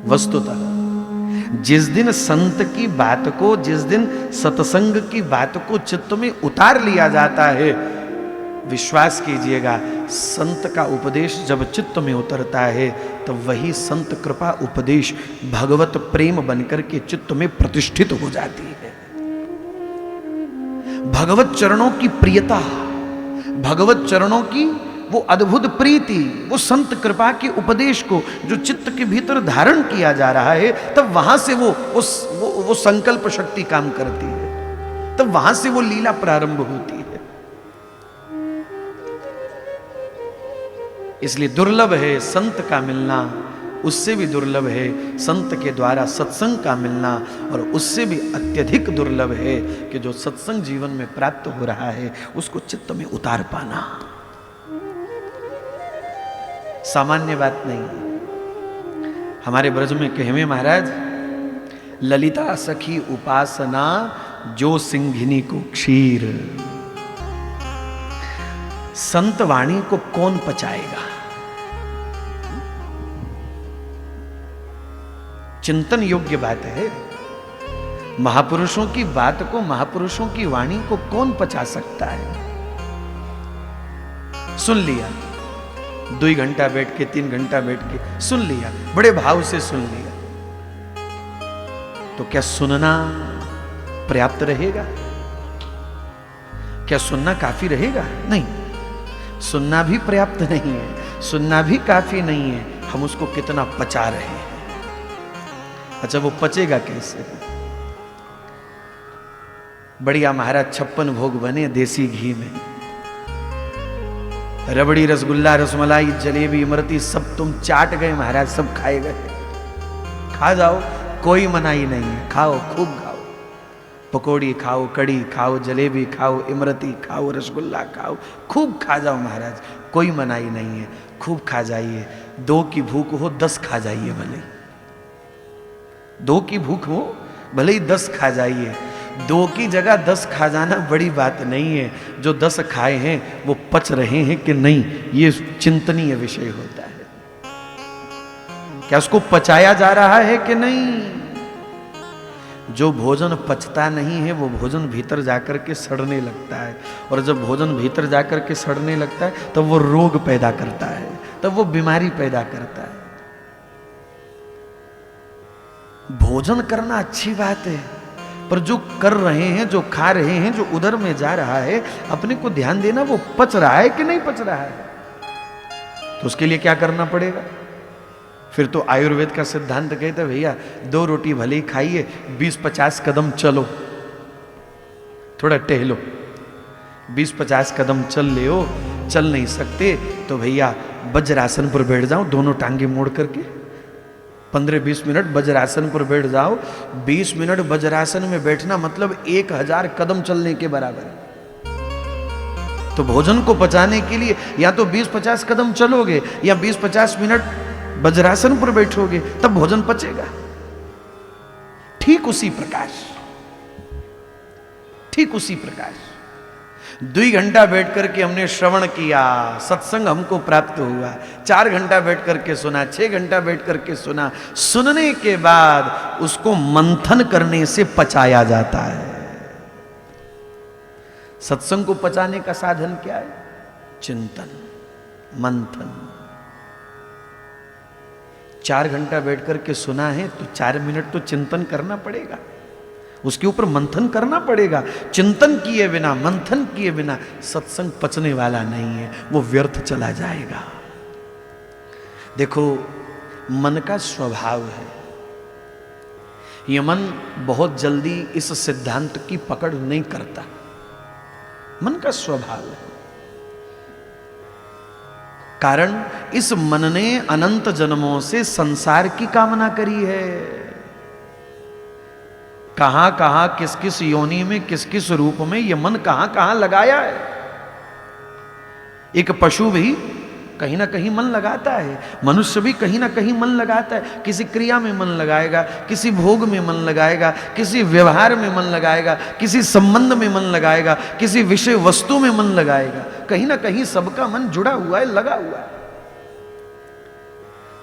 वस्तुतः जिस दिन संत की बात को, जिस दिन सत्संग की बात को चित्त में उतार लिया जाता है, विश्वास कीजिएगा संत का उपदेश जब चित्त में उतरता है तो वही संत कृपा उपदेश भगवत प्रेम बनकर के चित्त में प्रतिष्ठित हो जाती है। भगवत चरणों की प्रियता, भगवत चरणों की वो अद्भुत प्रीति, वो संत कृपा के उपदेश को जो चित्त के भीतर धारण किया जा रहा है, तब वहां से वो संकल्प शक्ति काम करती है, तब वहां से वो लीला प्रारंभ होती है। इसलिए दुर्लभ है संत का मिलना, उससे भी दुर्लभ है संत के द्वारा सत्संग का मिलना, और उससे भी अत्यधिक दुर्लभ है कि जो सत्संग जीवन में प्राप्त हो रहा है उसको चित्त में उतार पाना। सामान्य बात नहीं है। हमारे ब्रज में कहवे महाराज, ललिता सखी उपासना जो सिंघिनी को क्षीर। संत वाणी को कौन पचाएगा? चिंतन योग्य बात है। महापुरुषों की बात को, महापुरुषों की वाणी को कौन पचा सकता है? सुन लिया, 2 घंटा बैठ के, 3 घंटा बैठ के सुन लिया, बड़े भाव से सुन लिया, तो क्या सुनना पर्याप्त रहेगा? क्या सुनना काफी रहेगा? नहीं, सुनना भी पर्याप्त नहीं है, सुनना भी काफी नहीं है। हम उसको कितना पचा रहे हैं। अच्छा, वो पचेगा कैसे? बढ़िया महाराज 56 भोग बने देसी घी में, रबड़ी, रसगुल्ला, रसमलाई, जलेबी, इमरती सब तुम चाट गए महाराज, सब खाए गए। खा जाओ, कोई मनाही नहीं है, खाओ, खूब खाओ। पकौड़ी खाओ, कड़ी खाओ, जलेबी खाओ, इमरती खाओ, रसगुल्ला खाओ, खूब खा जाओ महाराज, कोई मनाही नहीं है, खूब खा जाइए। 2 की भूख हो 10 खा जाइए, भले 2 की भूख हो भले ही 10 खा जाइए। 2 की जगह 10 खा जाना बड़ी बात नहीं है। जो 10 खाए हैं वो पच रहे हैं कि नहीं, ये चिंतनीय विषय होता है। क्या उसको पचाया जा रहा है कि नहीं? जो भोजन पचता नहीं है वो भोजन भीतर जाकर के सड़ने लगता है, और जब भोजन भीतर जाकर के सड़ने लगता है तब वो रोग पैदा करता है, तब वो बीमारी पैदा करता है। भोजन करना अच्छी बात है, पर जो कर रहे हैं, जो खा रहे हैं, जो उदर में जा रहा है, अपने को ध्यान देना, वो पच रहा है कि नहीं पच रहा है। तो उसके लिए क्या करना पड़ेगा? फिर तो आयुर्वेद का सिद्धांत कहता है भैया 2 रोटी भले ही खाइए, 20-50 कदम चलो, थोड़ा टहलो, 20-50 कदम चल ले हो। चल नहीं सकते तो भैया वज्रासन पर बैठ जाओ, दोनों टांगे मोड़ करके 15-20 मिनट वज्रासन पर बैठ जाओ। 20 मिनट वज्रासन में बैठना मतलब 1000 कदम चलने के बराबर है। तो भोजन को पचाने के लिए या तो 20-50 कदम चलोगे या 20-50 मिनट वज्रासन पर बैठोगे, तब भोजन पचेगा। ठीक उसी प्रकार 2 घंटा बैठ करके हमने श्रवण किया, सत्संग हमको प्राप्त हुआ, 4 घंटा बैठ करके सुना, 6 घंटा बैठ करके सुना। सुनने के बाद उसको मंथन करने से पचाया जाता है। सत्संग को पचाने का साधन क्या है? चिंतन, मंथन। 4 घंटा बैठ करके सुना है तो 4 मिनट तो चिंतन करना पड़ेगा, उसके ऊपर मंथन करना पड़ेगा। चिंतन किए बिना, मंथन किए बिना सत्संग पचने वाला नहीं है, वो व्यर्थ चला जाएगा। देखो, मन का स्वभाव है, ये मन बहुत जल्दी इस सिद्धांत की पकड़ नहीं करता। मन का स्वभाव है, कारण इस मन ने अनंत जन्मों से संसार की कामना करी है। कहां कहां, किस किस योनि में, किस किस रूप में यह मन कहां कहां लगाया है। एक पशु भी कहीं ना कहीं मन लगाता है, मनुष्य भी कहीं ना कहीं मन लगाता है। किसी क्रिया में मन लगाएगा, किसी भोग में मन लगाएगा, किसी व्यवहार में मन लगाएगा, किसी संबंध में मन लगाएगा, किसी विषय वस्तु में मन लगाएगा। कहीं ना कहीं सबका मन जुड़ा हुआ है, लगा हुआ है।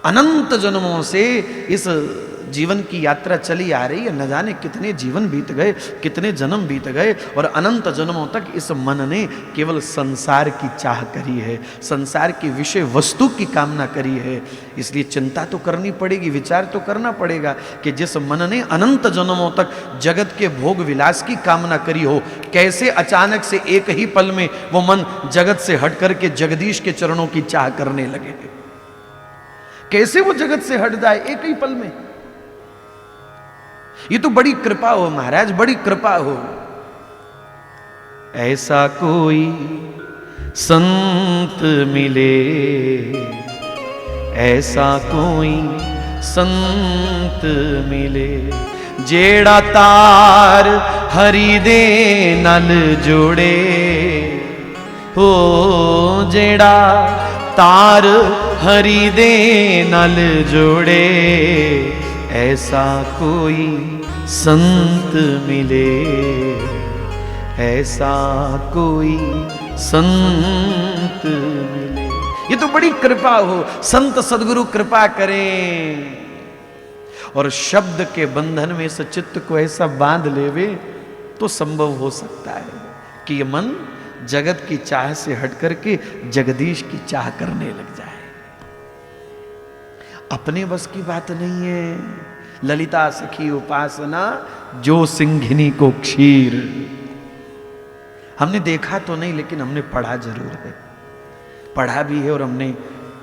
अनंत जन्मों से इस जीवन की यात्रा चली आ रही है, न जाने कितने जीवन बीत गए, कितने जन्म बीत गए, और अनंत जन्मों तक इस मन ने केवल संसार की चाह करी है, संसार की विषय वस्तु की कामना करी है। इसलिए चिंता तो करनी पड़ेगी, विचार तो करना पड़ेगा कि जिस मन ने अनंत जन्मों तक जगत के भोग विलास की कामना करी हो, कैसे अचानक से एक ही पल में वो मन जगत से हट करके जगदीश के चरणों की चाह करने लगे। कैसे वो जगत से हट जाए एक ही पल में? ये तो बड़ी कृपा हो महाराज, बड़ी कृपा हो। ऐसा कोई संत मिले, ऐसा कोई संत मिले, जेड़ा तार हरि दे नल जोड़े, हो जेड़ा तार हरि दे नल जोड़े, ऐसा कोई संत मिले, ऐसा कोई संत मिले। ये तो बड़ी कृपा हो, संत सदगुरु कृपा करें और शब्द के बंधन में इस चित्त को ऐसा बांध लेवे तो संभव हो सकता है कि ये मन जगत की चाह से हट करके जगदीश की चाह करने लग जाए। अपने बस की बात नहीं है। ललिता सखी उपासना जो सिंघिनी को क्षीर, हमने देखा तो नहीं लेकिन हमने पढ़ा जरूर है, पढ़ा भी है और हमने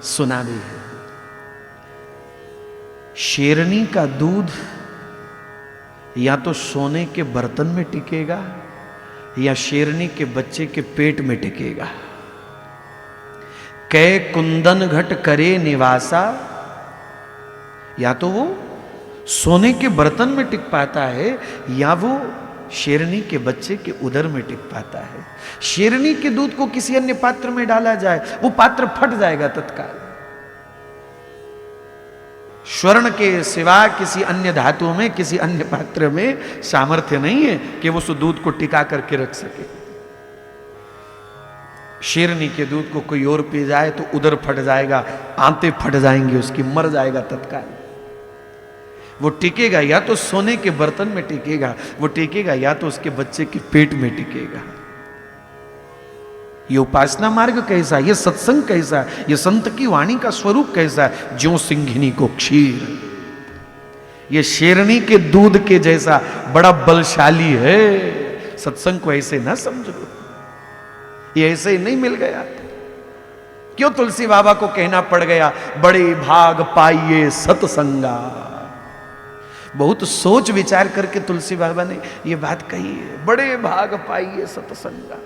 सुना भी है। शेरनी का दूध या तो सोने के बर्तन में टिकेगा या शेरनी के बच्चे के पेट में टिकेगा। कै कुंदन घट करे निवासा, या तो वो सोने के बर्तन में टिक पाता है या वो शेरनी के बच्चे के उदर में टिक पाता है। शेरनी के दूध को किसी अन्य पात्र में डाला जाए, वो पात्र फट जाएगा तत्काल। स्वर्ण के सिवा किसी अन्य धातु में, किसी अन्य पात्र में सामर्थ्य नहीं है कि वो उस दूध को टिका करके रख सके। शेरनी के दूध को कोई और पी जाए तो उदर फट जाएगा, आंतें फट जाएंगी उसकी, मर जाएगा तत्काल। वो टिकेगा या तो सोने के बर्तन में टिकेगा, वो टिकेगा या तो उसके बच्चे के पेट में टिकेगा। ये उपासना मार्ग कैसा, ये सत्संग कैसा, ये संत की वाणी का स्वरूप कैसा, ज्यों सिंघिनी को क्षीर। ये शेरनी के दूध के जैसा बड़ा बलशाली है। सत्संग को ऐसे ना समझो, ये ऐसे ही नहीं मिल गया। क्यों तुलसी बाबा को कहना पड़ गया बड़े भाग पाइए सत्संगा। बहुत सोच विचार करके तुलसी बाबा ने ये बात कही है, बड़े भाग पाइए सत्संगा।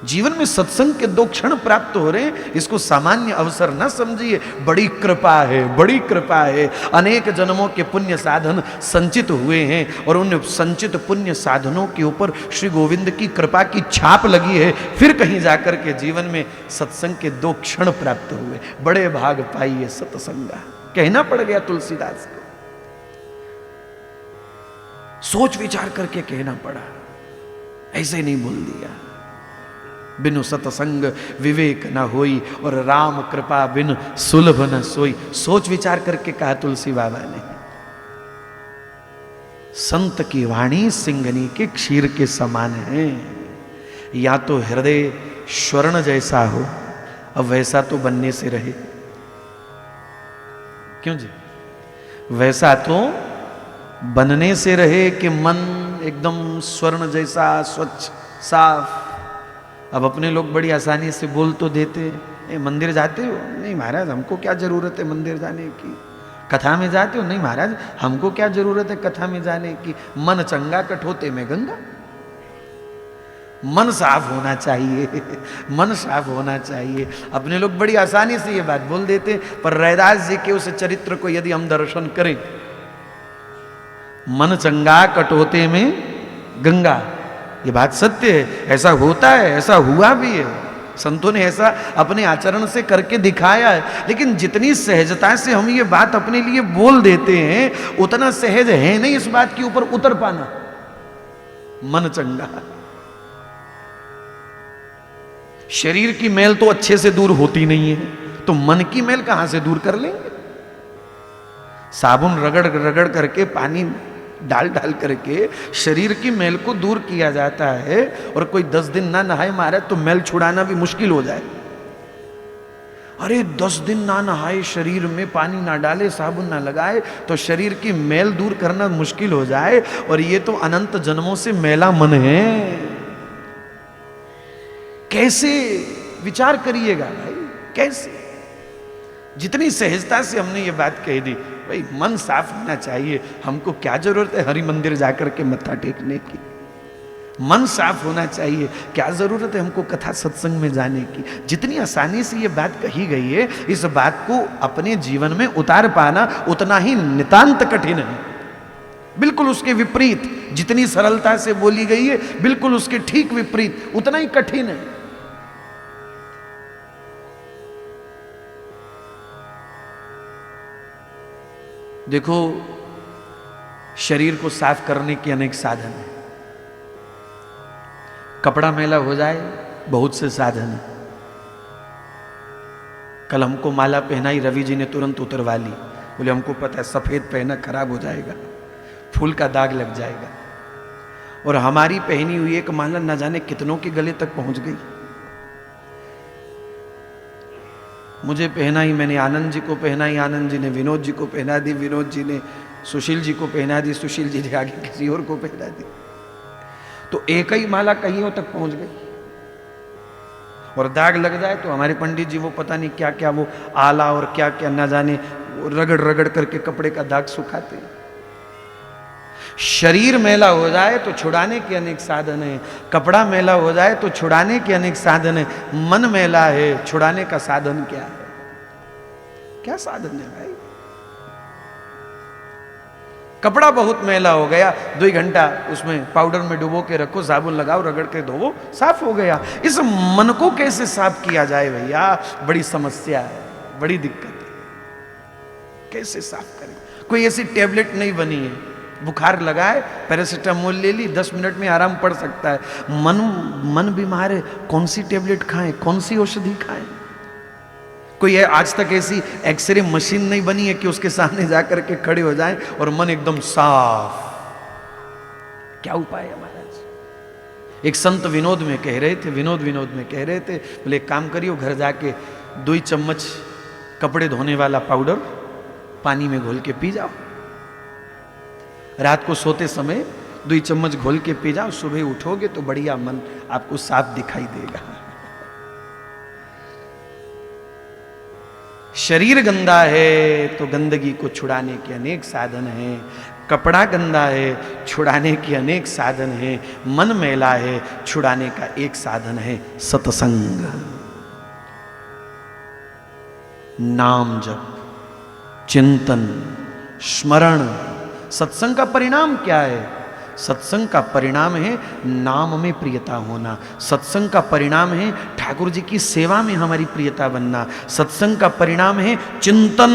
जीवन में सत्संग के 2 क्षण प्राप्त हो रहे हैं, इसको सामान्य अवसर न समझिए। बड़ी कृपा है, बड़ी कृपा है। अनेक जन्मों के पुण्य साधन संचित हुए हैं और उन संचित पुण्य साधनों के ऊपर श्री गोविंद की कृपा की छाप लगी है। फिर कहीं जाकर के जीवन में सत्संग के 2 क्षण प्राप्त हुए। बड़े भाग पाइए सत्संगा, कहना पड़ गया तुलसीदास को। सोच विचार करके कहना पड़ा, ऐसे नहीं बोल दिया। बिनु सतसंग विवेक न होई और राम कृपा बिन सुलभ न सोई। सोच विचार करके कहा तुलसी बाबा ने। संत की वाणी सिंघनी के क्षीर के समान है। या तो हृदय स्वर्ण जैसा हो, अब वैसा तो बनने से रहे। क्यों जी? वैसा तो बनने से रहे कि मन एकदम स्वर्ण जैसा स्वच्छ साफ। अब अपने लोग बड़ी आसानी से बोल तो देते हैं, मंदिर जाते हो? नहीं महाराज, हमको क्या जरूरत है मंदिर जाने की। कथा में जाते हो? नहीं महाराज, हमको क्या जरूरत है कथा में जाने की। मन चंगा कठोते में गंगा। मन साफ होना चाहिए, मन साफ होना चाहिए। अपने लोग बड़ी आसानी से ये बात बोल देते, पर रैदास जी के उस चरित्र को यदि हम दर्शन करें, मन चंगा कटोते में गंगा, ये बात सत्य है। ऐसा होता है, ऐसा हुआ भी है। संतों ने ऐसा अपने आचरण से करके दिखाया है। लेकिन जितनी सहजता से हम ये बात अपने लिए बोल देते हैं, उतना सहज है नहीं इस बात के ऊपर उतर पाना। मन चंगा, शरीर की मैल तो अच्छे से दूर होती नहीं है, तो मन की मैल कहां से दूर कर लेंगे? साबुन रगड़ रगड़ करके, पानी डाल डाल करके शरीर की मैल को दूर किया जाता है, और कोई 10 दिन ना नहाए महाराज तो मैल छुड़ाना भी मुश्किल हो जाए। अरे 10 दिन ना नहाए, शरीर में पानी ना डाले, साबुन ना लगाए तो शरीर की मैल दूर करना मुश्किल हो जाए, और ये तो अनंत जन्मों से मैला मन है। कैसे विचार करिएगा भाई, कैसे? जितनी सहजता से हमने ये बात कह दी, भाई मन साफ होना चाहिए, हमको क्या जरूरत है हरि मंदिर जाकर के मत्था टेकने की? मन साफ होना चाहिए, क्या जरूरत है हमको कथा सत्संग में जाने की? जितनी आसानी से ये बात कही गई है, इस बात को अपने जीवन में उतार पाना उतना ही नितांत कठिन है। बिल्कुल उसके विपरीत, जितनी सरलता से बोली गई है बिल्कुल उसके ठीक विपरीत उतना ही कठिन है। देखो, शरीर को साफ करने के अनेक साधन हैं। कपड़ा मैला हो जाए, बहुत से साधन हैं। कल हमको माला पहनाई, रवि जी ने तुरंत उतरवा ली, बोले हमको पता है सफेद पहना खराब हो जाएगा, फूल का दाग लग जाएगा। और हमारी पहनी हुई एक माला न जाने कितनों के गले तक पहुंच गई। मुझे पहनाई, मैंने आनंद जी को पहनाई, आनंद जी ने विनोद जी को पहना दी, विनोद जी ने सुशील जी को पहना दी, सुशील जी ने आगे किसी और को पहना दी। तो एक ही माला कईयों तक पहुंच गई। और दाग लग जाए तो हमारे पंडित जी वो पता नहीं क्या क्या वो आला और क्या क्या न जाने रगड़ रगड़ करके कपड़े का दाग सुखाते हैं। शरीर मैला हो जाए तो छुड़ाने के अनेक साधन है, कपड़ा मैला हो जाए तो छुड़ाने के अनेक साधन है। मन मैला है, छुड़ाने का साधन क्या है? क्या साधन है भाई? कपड़ा बहुत मैला हो गया, 2 घंटा उसमें पाउडर में डुबो के रखो, साबुन लगाओ, रगड़ के धोवो, साफ हो गया। इस मन को कैसे साफ किया जाए भैया? बड़ी समस्या है, बड़ी दिक्कत है। कैसे साफ करें? कोई ऐसी टेबलेट नहीं बनी है, बुखार लगाए पैरासीटामोल ले ली, 10 मिनट में आराम पड़ सकता है। मन बीमार है, कौन सी टेबलेट खाएं, कौन सी औषधि खाएं? कोई आज तक ऐसी एक्सरे मशीन नहीं बनी है कि उसके सामने जाकर के खड़े हो जाएं और मन एकदम साफ। क्या उपाय है महाराज? एक संत विनोद में कह रहे थे, विनोद में कह रहे थे, बोले एक काम करियो, घर जाके 2 चम्मच कपड़े धोने वाला पाउडर पानी में घोल के पी जाओ। रात को सोते समय 2 चम्मच घोल के पी जाओ, सुबह उठोगे तो बढ़िया मन आपको साफ दिखाई देगा। शरीर गंदा है तो गंदगी को छुड़ाने के अनेक साधन हैं। कपड़ा गंदा है, छुड़ाने के अनेक साधन हैं। मन मैला है, छुड़ाने का एक साधन है सत्संग, नाम जप, चिंतन, स्मरण। सत्संग का परिणाम क्या है? सत्संग का परिणाम है नाम में प्रियता होना। सत्संग का परिणाम है ठाकुर जी की सेवा में हमारी प्रियता बनना। सत्संग का परिणाम है चिंतन,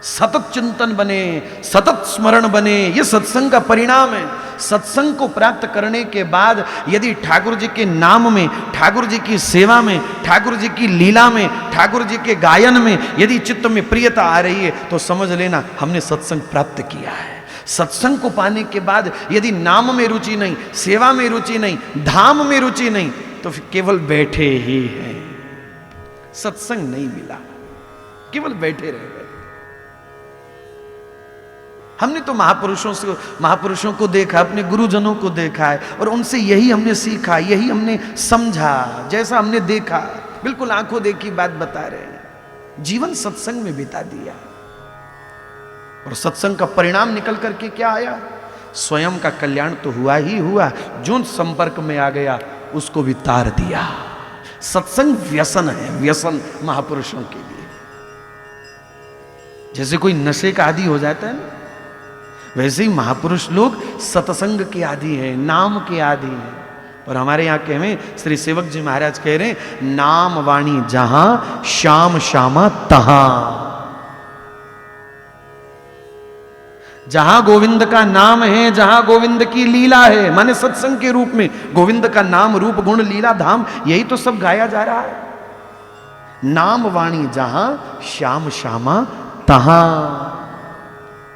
सतत चिंतन बने, सतत स्मरण बने। ये सत्संग का परिणाम है। सत्संग को प्राप्त करने के बाद यदि ठाकुर जी के नाम में, ठाकुर जी की सेवा में, ठाकुर जी की लीला में, ठाकुर जी के गायन में यदि चित्त में प्रियता आ रही है तो समझ लेना हमने सत्संग प्राप्त किया है। सत्संग को पाने के बाद यदि नाम में रुचि नहीं, सेवा में रुचि नहीं, धाम में रुचि नहीं, तो फिर केवल बैठे ही हैं, सत्संग नहीं मिला, केवल बैठे रह गए। हमने तो महापुरुषों को देखा, अपने गुरुजनों को देखा है और उनसे यही हमने सीखा, यही हमने समझा, जैसा हमने देखा, बिल्कुल आंखों देखी बात बता रहे हैं। जीवन सत्संग में बिता दिया और सत्संग का परिणाम निकल करके क्या आया? स्वयं का कल्याण तो हुआ ही हुआ, जो संपर्क में आ गया उसको भी तार दिया। सत्संग व्यसन है, व्यसन महापुरुषों के लिए। जैसे कोई नशे का आदी हो जाता है ना, वैसे ही महापुरुष लोग सत्संग के आदी हैं, नाम के आदी हैं। और हमारे यहाँ कहें श्री सेवक जी महाराज कह रहे हैं, नाम वाणी जहां श्याम श्यामा तहां। जहां गोविंद का नाम है, जहां गोविंद की लीला है, माने सत्संग के रूप में गोविंद का नाम, रूप, गुण, लीला, धाम, यही तो सब गाया जा रहा है। नाम वाणी जहां श्याम श्यामा तहां।